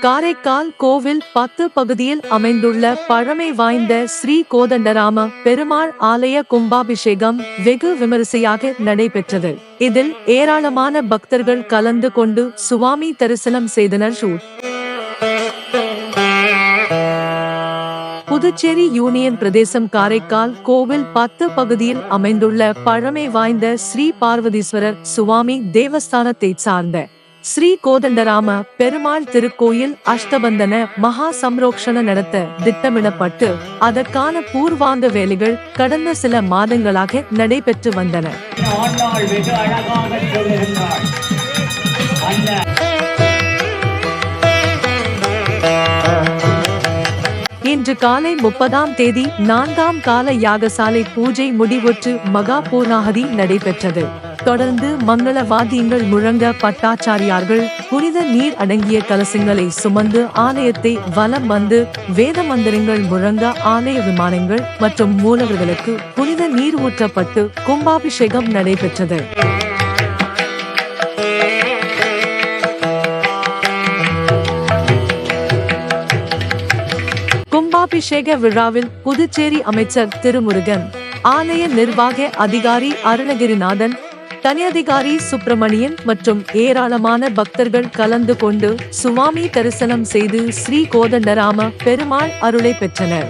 காரைக்கால் கோவில் 10 பகுதியில் அமைந்துள்ள பழமை வாய்ந்த ஸ்ரீ கோதண்டராம பெருமாள் ஆலய கும்பாபிஷேகம் வெகு விமரிசையாக நடைபெற்றது. இதில் ஏராளமான பக்தர்கள் கலந்து கொண்டு சுவாமி தரிசனம் செய்தனர். புதுச்சேரி யூனியன் பிரதேசம் காரைக்கால் கோவில் 10 பகுதியில் அமைந்துள்ள பழமை வாய்ந்த ஸ்ரீ பார்வதீஸ்வரர் சுவாமி தேவஸ்தானத்தை சார்ந்த ஸ்ரீ கோதண்டராம பெருமாள் திருக்கோயில் அஷ்டபந்தன மகா சம்ரோக்ஷண நடத்த திட்டமிடப்பட்டு அதற்கான பூர்வாங்க வேலைகள் கடந்த சில மாதங்களாக நடைபெற்று வந்தன. இன்று காலை 30ஆம் தேதி 4ஆம் கால யாகசாலை பூஜை முடிவுற்று மகா பூர்ணாகதி நடைபெற்றது. தொடர்ந்து மங்கள வாத்தியங்கள் முழங்க பட்டாச்சாரியார்கள் புனித நீர் அடங்கிய கலசங்களை சுமந்து ஆலயத்தை வலம் வந்து வேத மந்திரங்கள் முழங்க ஆலய விமானங்கள் மற்றும் மூலவர்களுக்கு புனித நீர் ஊற்றப்பட்டு கும்பாபிஷேகம் நடைபெற்றது. கும்பாபிஷேக விழாவில் புதுச்சேரி அமைச்சர் திருமுருகன், ஆலய நிர்வாக அதிகாரி அருணகிரிநாதன், தனி அதிகாரி சுப்பிரமணியன் மற்றும் ஏராளமான பக்தர்கள் கலந்து கொண்டு சுவாமி தரிசனம் செய்து ஸ்ரீ கோதண்டராம பெருமாள் அருளை பெற்றனர்.